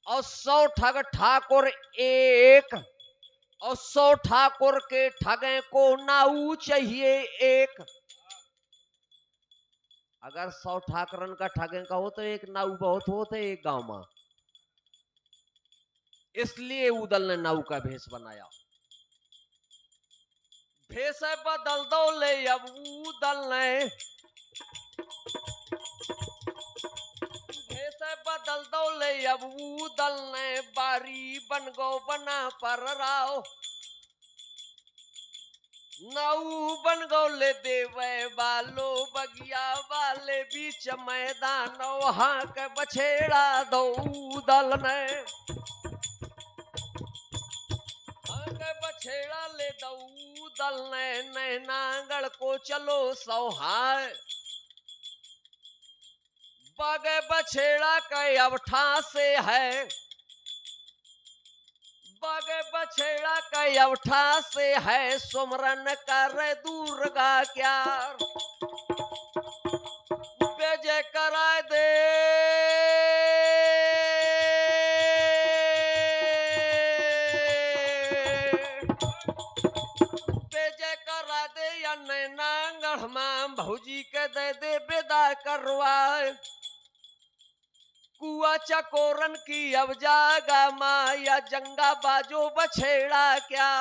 और 100 ठग ठाकुर एक, और 100 ठाकुर के ठगे को नाऊ चाहिए एक। अगर 100 ठाकरन का ठगे का हो तो एक नाऊ बहुत होते एक गांव में। इसलिए उदल ने नाऊ का भेष बनाया। भेष बदल दो ले अब उदल ने, भेष बदल दो ले अब उदल ने, बारी बन गो बना पर राव। नाऊ बन गो ले देवे बालो बगिया वाले बीच मैदान, वहां के बछेड़ा दो उदल ने, आगे बछेड़ा ले दो उदल ने, नैनागढ़ को चलो सौहाय। बागे बछेड़ा के अवठा से है, बागे बछेड़ा के अवठा से है, सुमरन कर दुर्गा क्या बेजे करा दे। बेजे करा दे या नैनागढ़ में भौजी के दे दे बेदा करवाए। कुआ चकोरन की अब जागा माँ, या जंगा बाजो बछेड़ा क्या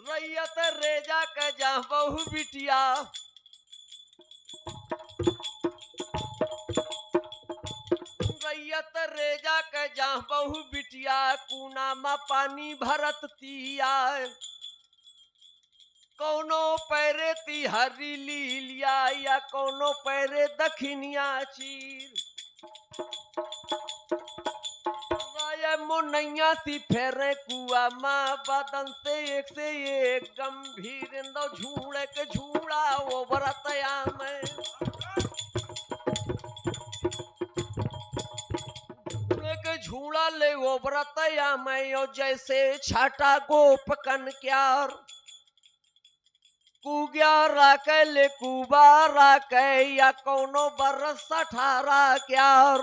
रैयत रेजा के जा बहु बिटिया। रैयत रेजा के जा बहु बिटिया, कूना में पानी भरत तिया। कौनो पैरे तिहरी लीलिया, या कौनो पैरे दखिनिया चीर। राय मुनैया सी फेरे कुआ माँ, बदन से एक गंभीर दो झूड़े के झूड़ा वो बरतया में। झूड़े के झूड़ा ले वो बरतया में, और जैसे छाटा गोपकन क्यार। कुग्या राके ले कुबा राके, या कौनो बरस 18 क्यार।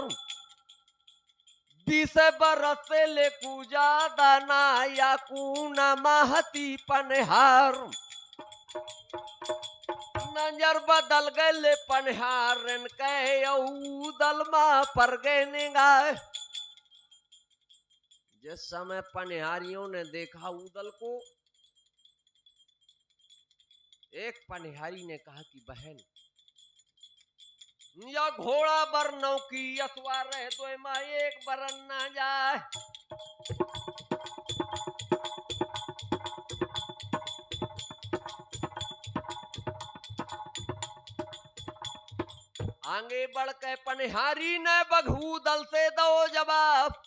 20 बरस से ले कूजा दाना, या कूना महती पनहार। नजर बदल गए ले पनहारन के, उदल मा पर गए निगाह। जिस समय पनहारियों ने देखा उदल को, एक पनहारी ने कहा कि बहन, या घोड़ा बरनौ की अथवा रह दो माँ, एक बरन ना जाए। आगे बढ़ के पनहारी ने बघू दल से दो जवाब।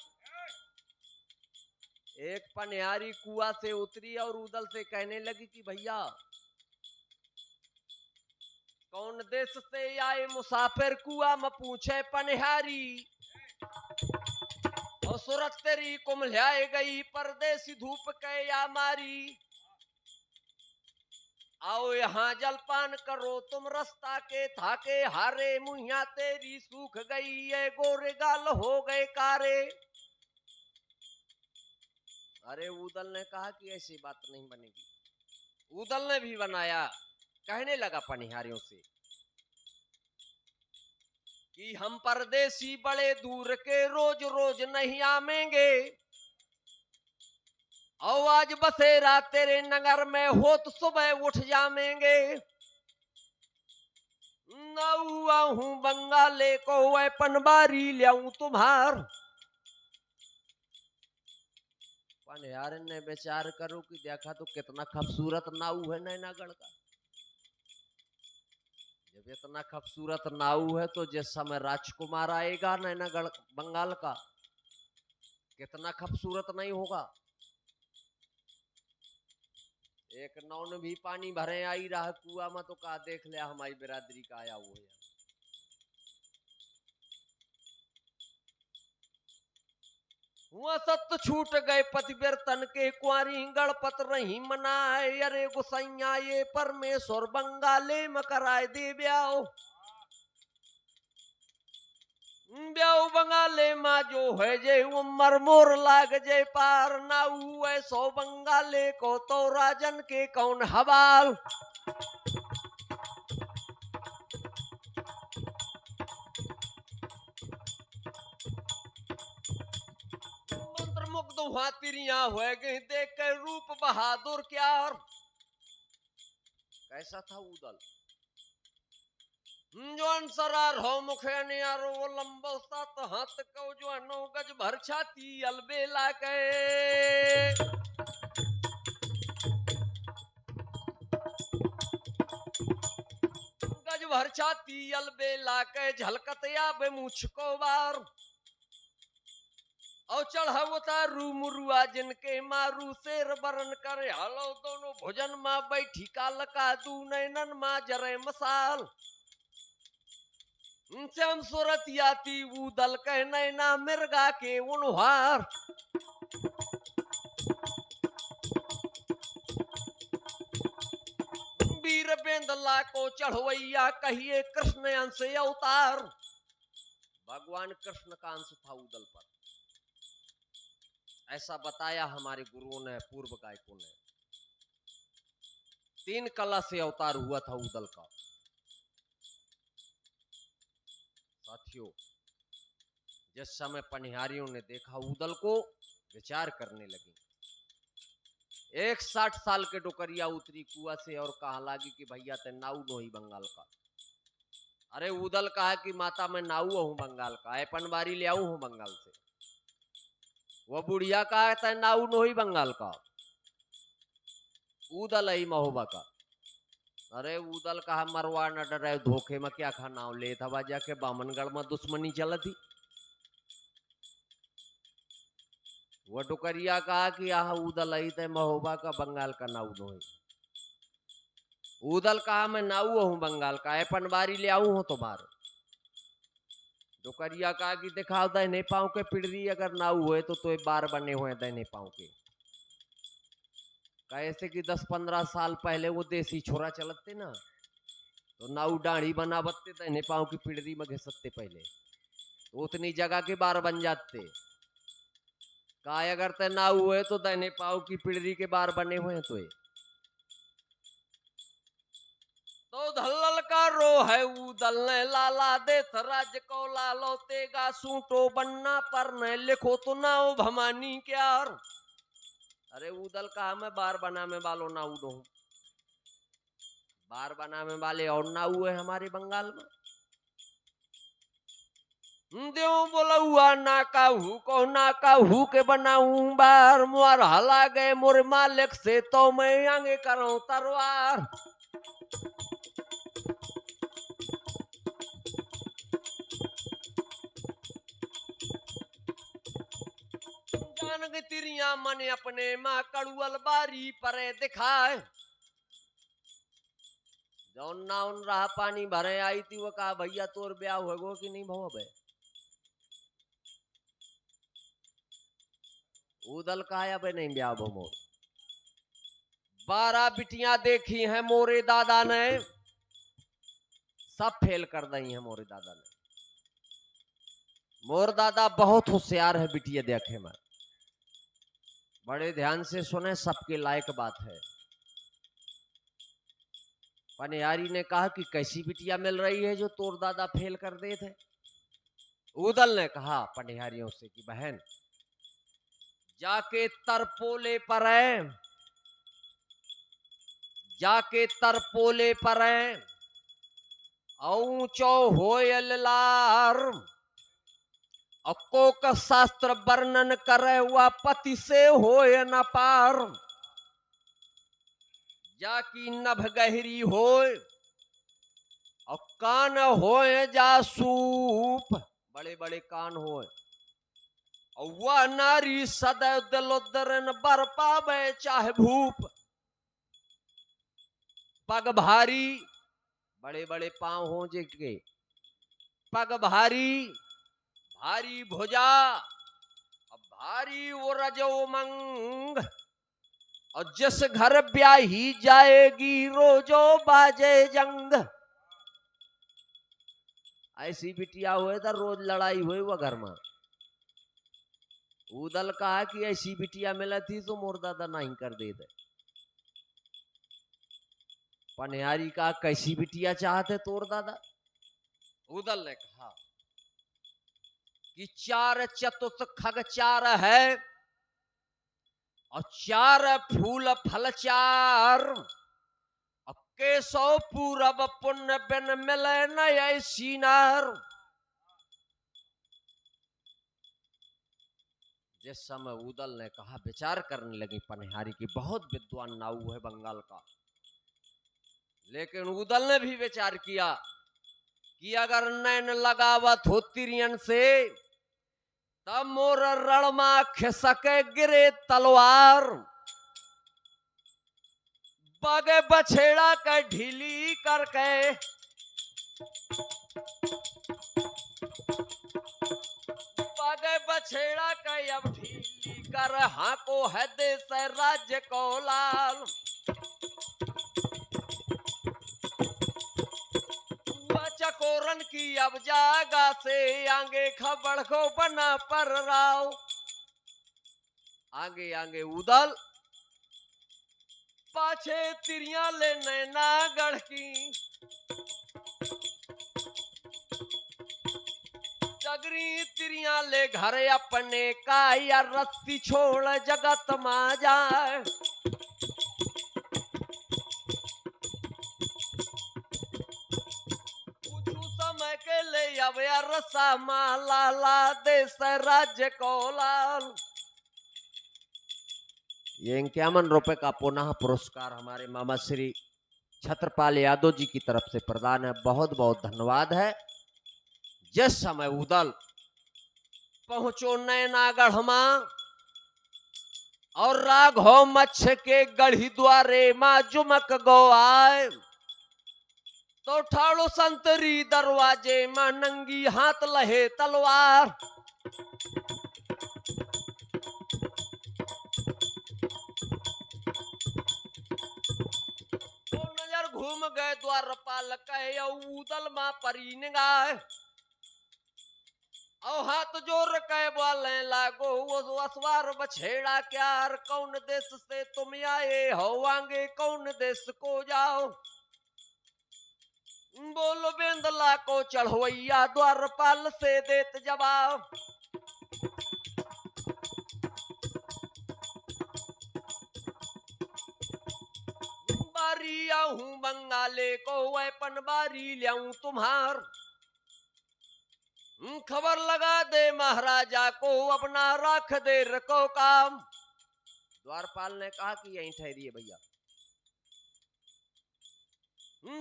एक पनहारी कुआ से उतरी और उदल से कहने लगी कि भैया, कौन देश से आए मुसाफिर कुआ में पूछे पनहारी। और सूरत तेरी कुम्हलाए गई, परदेसी धूप के या मारी। आओ यहाँ जलपान करो तुम रास्ता के थाके हारे, मुहिया तेरी सूख गई ये गोरे गाल हो गए कारे। अरे उदल ने कहा कि ऐसी बात नहीं बनेगी। उदल ने भी बनाया, कहने लगा पनिहारियों से कि हम परदेसी बड़े दूर के रोज रोज नहीं आवेंगे, और आज बसेरा तेरे नगर में हो तो सुबह उठ जावेंगे। नौआ हूं बंगाले को वह पनबारी लियाऊं तुम्हार। पनिहार ने विचार करो कि देखा तो कितना खूबसूरत नाऊ है नैनागढ़ का। जब इतना खूबसूरत नाऊ है तो जिस समय राजकुमार आएगा नैनागढ़ बंगाल का, कितना खूबसूरत नहीं होगा। एक नौन भी पानी भरे आई रहा कुआ में, तो कहा देख लिया हमारी बिरादरी का आया हुआ है। हुआ सत्य छूट गए पतिव्रतन के, कुआरी गणपत रही मनाए। अरे गुसैया ये परमेश्वर बंगाले में कराए दे ब्याओ। ब्याओ बंगाले ना जो है जे उमर मोर लाग जे पार ना हुए सो बंगाले को तो राजन के कौन हवाल। मंत्र मुग्ध हुआ तिरिया हुए गई देख के रूप बहादुर क्या। कैसा था उदल जोन सरार हो मुखे नियारो वो लंबो सात हाथ को जो 9 गज भर छाती अलबेला के। गज भर छाती अलबेला के झलकत या बे मुझको बार और चढ़ावता रू मुरुआ जिनके मारू शेर बरन करे हलो दोनों भोजन माँ बैठी काल का दू नैनन माँ जरे मसाल। श्याम सूरत याती उदल के नैना मिर्गा के उनहार। वीर बेंदला को चढ़वैया कहिए कृष्ण अंश अवतार। भगवान कृष्ण का अंश था उदल पर, ऐसा बताया हमारे गुरुओं ने, पूर्व गायकों ने। 3 कला से अवतार हुआ था उदल का। साथियों, जिस समय पनिहारियों ने देखा उदल को, विचार करने लगे। 60 साल के डोकरिया उतरी कुआ से और कहा लागी कि भैया ते नाऊ नोही बंगाल का। अरे उदल कहा कि माता मैं नाऊ हूं बंगाल का, पनवारी ले आऊ हूं बंगाल से। वो बुढ़िया कहा था नाऊ नोही बंगाल का, उदल ही महोबा का। अरे उदल कहा मरवा न डरे धोखे में क्या खाना ले था जाके बामनगढ़ में दुश्मनी चल थी। वो डुकरिया कहा कि आह उदल आई थे महोबा का, बंगाल का नाऊ नोही। उदल कहा मैं नाऊ हूं बंगाल का, पनवारी ले आऊ हूं तुम्हारे। डुकरिया कहा कि दिखाओ दहने पाँव के पिड़री, अगर नाऊ हुए तो बार बने हुए दहने पाँव के। कैसे कि 10-15 साल पहले वो देसी छोरा चलते ना, तो नाऊ डाढ़ी बनावते दहने पाँव की पिड़री में घिसते पहले, तो उतनी जगह के बार बन जाते। काय अगर ते नाऊ हुए तो दहने पाँव की पिड़री के बार बने हुए तो धल्लल का रो है उदल ने लाला दे राज्य को लालो तेगा सूटो बनना पर न लिखो तो नाओ भमानी क्या। अरे उदल कहा मैं बार बना में बालो नाऊ दो, बार बना में वाले और नाऊ है हमारे बंगाल में। देव बोला हुआ ना काहू को ना काहू के बनाऊं बार, मुआर हला गए मोर मालिक से तो मैं आगे करूं तरवार। जान के तिरिया मन अपने माँ कड़ुअल बारी परे दिखाए। जौन ना उन रहा पानी भरे आई थी वो कहा भैया तोर ब्याह होगो कि नहीं भो बे। उदल कहा बे नहीं ब्याह भो मोर। 12 बिटियां देखी हैं मोरे दादा ने, सब फेल कर दी है मोरे दादा ने। मोर दादा बहुत होशियार है बिटिया देखे में, बड़े ध्यान से सुने, सबके लायक बात है। पनिहारी ने कहा कि कैसी बिटिया मिल रही है जो तोर दादा फेल कर दे थे। उदल ने कहा पनिहारियों से कि बहन जाके तरपोले पर है, जाके तरपोले पर है ऊंचो होयल लार, अको का शास्त्र वर्णन करे हुआ पति से होय न पार। जाकी नभ गहरी होय और कान होय जासूप, बड़े बड़े कान होय, और वह नारी सदैव दिलोदरन बर पावे चाहे भूप। पग भारी, बड़े बड़े पांव हो जिनके, पग भारी, भारी भुजा, भारी वो रजो मंग, और जिस घर ब्याही जाएगी रोजो बाजे जंग। ऐसी बिटिया हुए तो रोज लड़ाई हुई वह घर में, उदल कहा कि ऐसी बिटिया मिला थी तो मोर दादा नहीं कर दे दे। पनिहारी कहा कैसी बिटिया चाहते तोर दादा? उदल ने कहा कि 4 चतुर्थ खग 4 है और 4 फूल फल 4 और केसो पूरब पुण्य बिन मिले न ऐसी नार। जिस समय उदल ने कहा, विचार करने लगी पनिहारी की, बहुत विद्वान नाऊ है बंगाल का, लेकिन उदल ने भी विचार किया कि अगर नैन लगावत हो तिरियन से तब मोर रणमा खिसके गिरे तलवार। बागे बछेड़ा के ढीली करके बागे बछेड़ा के अब ढीली कर हाको है देश राज्य को लाल। चकोरन की अब जागा से आगे खबर को बना पर राव। आगे आगे उदल पाछे तिरिया ले नैनागढ़ की। चगरी तिरिया ले घर अपने का या रस्सी छोड़ जगत मा जाए। समय के ले अब रसा माला ला देश राज्य को लाल। ये 51 रुपए का पुनः पुरस्कार हमारे मामा श्री छत्रपाल यादव जी की तरफ से प्रदान है। बहुत बहुत धन्यवाद है। जिस समय उदल पहुंचो नैनागढ़ मां और राघव मच्छ के गढ़ी द्वारे मां जुमक गो आए तो ठाड़ो संतरी दरवाजे मां नंगी हाथ लहे तलवार। तो नजर घूम गए द्वारपाल कहे उदल मां परी निगाह और हाथ जोर कहे बोले लागो वो असवार बछेड़ा क्यार। कौन देश से तुम आए हो आगे कौन देश को जाओ। बोलो बेंदला को चढ़वैया द्वारपाल से देत जवाब। बारी आऊं बंगाले को वैपन बारी लियाऊं तुम्हार। खबर लगा दे महाराजा को अपना रख दे रखो काम। द्वारपाल ने कहा कि यहीं ठहरिए भैया,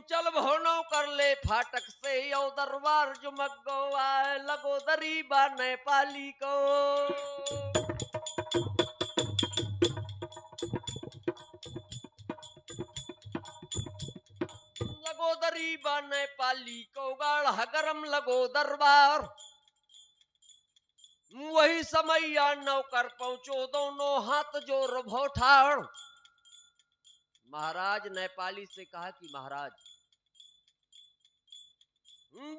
चल भोनो कर ले फाटक से यो दरबार जुमक गो आए लगो दरीबा नेपाली को। लगो दरीबा नेपाली को गाढ़ा गरम लगो दरबार। वही समय नौकर पहुंचो दोनों हाथ जोर भोठाड़। महाराज नेपाली से कहा कि महाराज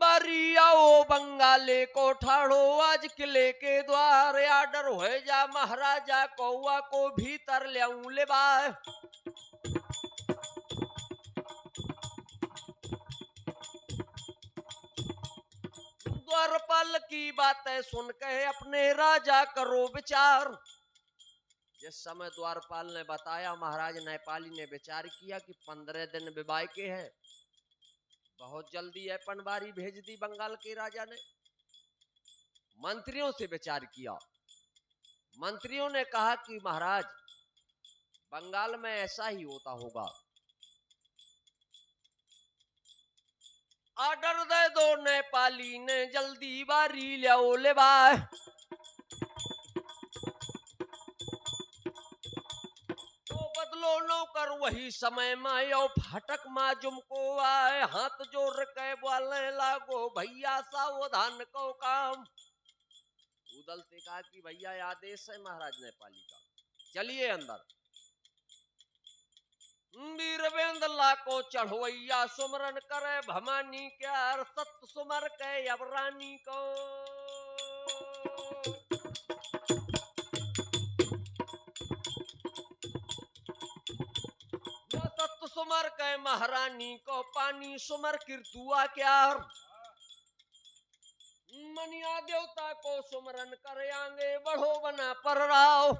बारी आओ बंगाले को ठाड़ो आज किले के द्वार। आडर हो जा महाराजा कौआ को भीतर ल्याऊं ले बाय। द्वारपाल की बातें सुन के अपने राजा करो विचार। जिस समय द्वारपाल ने बताया, महाराज नेपाली ने विचार किया कि 15 दिन विवाह के हैं, बहुत जल्दी है पनवारी भेज दी बंगाल के राजा ने। मंत्रियों से विचार किया। मंत्रियों ने कहा कि महाराज बंगाल में ऐसा ही होता होगा, आर्डर दे दो नेपाली ने जल्दी बारी लियाओ ले बाय। बदलो नौकर वही समय में यो फाटक मां जुमको आए। हाथ जोड़ के बोलने लागो भैया सावधान को काम। उदल से कहा कि भैया आदेश है महाराज नेपाली का, चलिए अंदर। वीरवेंद्र को चढ़वैया सुमरन करे भमानी क्यार। सत सुमर के अब रानी को मैं महारानी को पानी सुमर कीर्तुआ क्या मनिया देवता को सुमरन कर आंगे बढ़ो बना पर राव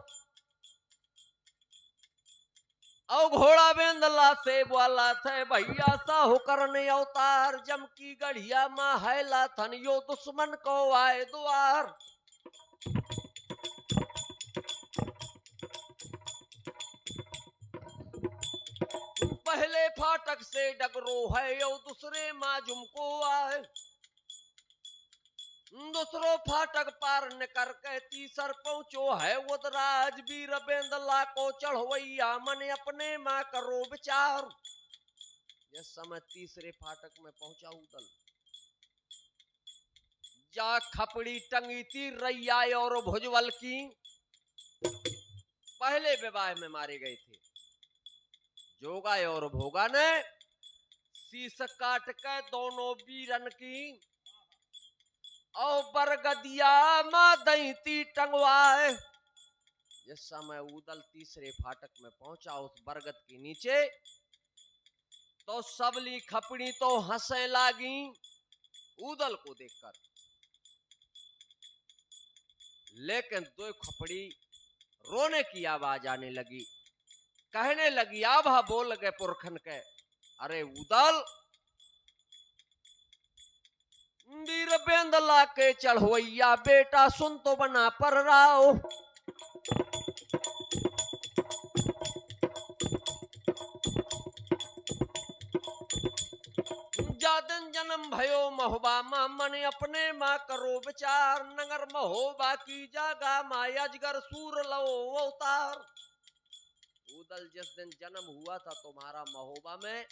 औ घोड़ा बेंदला से बोला थे भैया साहु करने अवतार जम की गढ़िया माँ हैला थन यो दुश्मन को आए द्वार पहले फाटक से डगरो है यो दूसरे माजुम को आए दूसरो फाटक पार न करके तीसर पहुंचो है उदराज वीर बेंदला को चढ़वैया मन अपने माँ करो विचार जिस समय तीसरे फाटक में पहुंचा उदल जा खपड़ी टंगी थी रैया और भुजबल की पहले विवाह में मारे गए थे जोगा और भोगा ने शीश काट के दोनों वीरन की और बरगदिया मां दैती टंगवाए जिस समय उदल तीसरे फाटक में पहुंचा उस बरगद के नीचे तो सबली खपड़ी तो हंसने लागी उदल को देखकर लेकिन दो खपड़ी रोने की आवाज आने लगी कहने लगी आभा बोल गए पुरखन के अरे उदल वीर बेंदला के चढ़वैया बेटा सुन तो बना पर राओ जादन जन्म भयो महोबा मां मन अपने मां करो विचार नगर महोबा की जागा मां अजगर सूर लो अवतार उदल जिस दिन जन्म हुआ था तुम्हारा महोबा में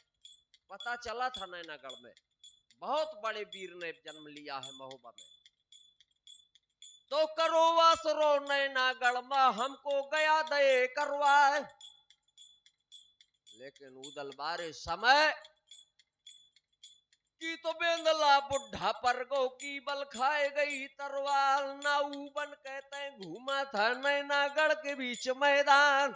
पता चला था नैनागढ़ में बहुत बड़े वीर ने जन्म लिया है महोबा में तो करो वासरो नैनागढ़ में हमको गया दये करवाए लेकिन उदल बारे समय की तो बेंदला बुढ़ा पर गो की बल खाए गई तरवार नाऊ बन कहते घूमा था नैनागढ़ के बीच मैदान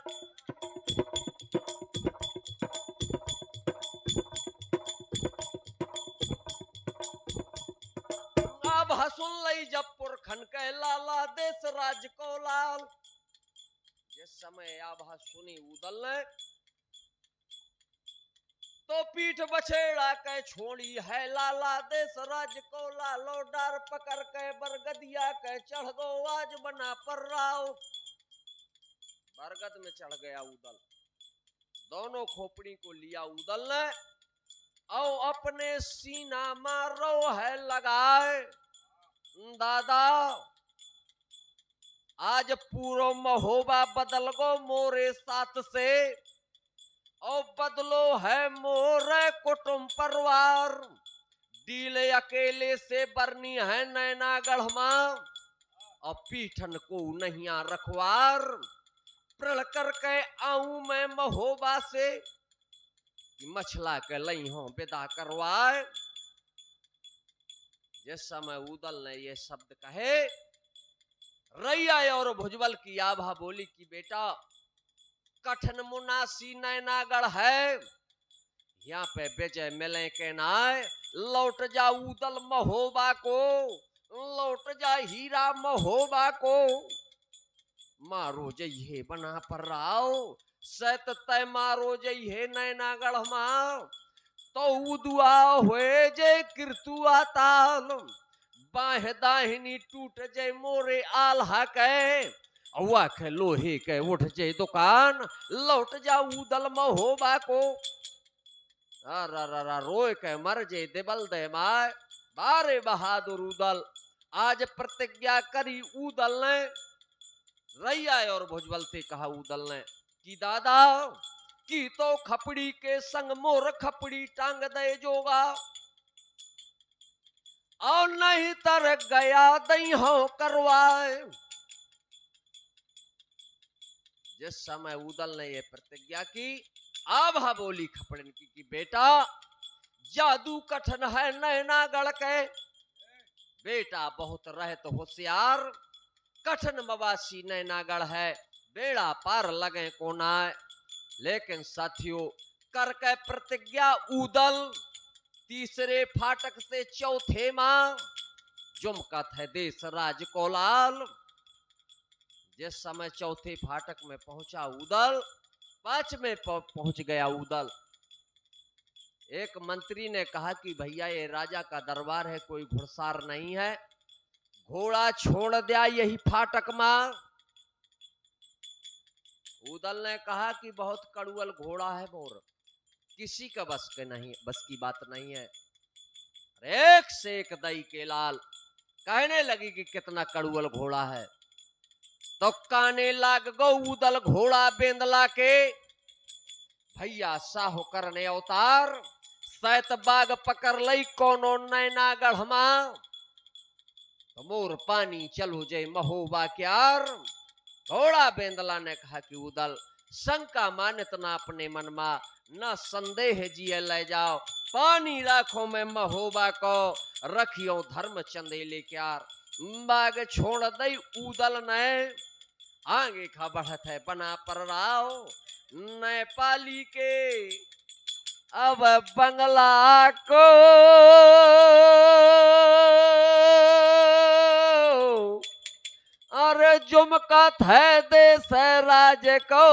अब हसुन लई जब पुरखन के लाला देश राज को लाल जिस समय आभा सुनी उदल ने तो पीठ बछेड़ा के छोड़ी है लाला देश राज को लालो डार पकड़ के बरगदिया के चढ़ गो आज बना पर राव बरगद में चढ़ गया उदल दोनों खोपड़ी को लिया उदल ने और अपने सीना मारो है लगाए दादा आज पूरो महोबा बदल गो मोरे साथ से और बदलो है मोरे कुटुंब परिवार डीले अकेले से बरनी है नैनागढ़ मां और पीठन को नहीं रखवार प्रण कर के आऊं मैं महोबा से मछला के लई हो विदा करवाए जिस समय उदल ने ये शब्द कहे रैया और भुजबल की आभा बोली कि बेटा कठिन मुनासी नैनागढ़ है यहाँ पे विजय मिले के नाय लौट जा उदल महोबा को लौट जा हीरा महोबा को मारो जइहे बना पर राव सत तय मारो जइहे नैनागढ़ मां तो उदुआ हुए जय कीर्तुआ ताल बाह दाहिनी टूट जय मोरे आल्हा के औवा के लोहे के उठ जे दुकान लौट जा उदल महोबा को रोए के मर जे दिबल दे माय बारे बहादुर उदल आज प्रतिज्ञा करी उदल ने रैया और भुजबल से कहा उदल ने कि दादा की तो खपड़ी के संग मोर खपड़ी टांग दे जोगा और नहीं तर गया दई हो करवाए जिस समय उदल ने यह प्रतिज्ञा की आभा बोली खपड़न की कि बेटा जादू कठिन है नैनागढ़ के बेटा बहुत रहत होशियार कठिन मवासी नैनागढ़ है बेड़ा पार लगे को ना लेकिन साथियों करके प्रतिज्ञा उदल तीसरे फाटक से चौथे मां जुमकत है देश राज कोलाल। जिस समय चौथे फाटक में पहुंचा उदल, पांचवें पहुंच गया उदल। एक मंत्री ने कहा कि भैया ये राजा का दरबार है, कोई घुड़सार नहीं है, घोड़ा छोड़ दिया यही फाटक मां। उदल ने कहा कि बहुत कड़ुअल घोड़ा है मोर, किसी का बस की बात नहीं है। एक से एक दई के लाल कहने लगी कि कितना कड़ुअल घोड़ा है। तो काने लाग गो उदल घोड़ा बेंदला के, भैया साहो करने अवतार, सैत बाग पकड़ लई कोनो नैना गढ़मा, तो मोर पानी चलो जय महोबा क्यार। घोड़ा बेंदला ने कहा कि उदल शंका मानित ना अपने मन मा, न संदेह जिये ले जाओ, पानी राखो में महोबा को, रखियो धर्म चंदेले क्यार। बाग छोड़ दई उदल ने, आगे खा बढ़त है बना पर राव, नेपाली के अब बंगला को, अरे जुमकत है देश राज को।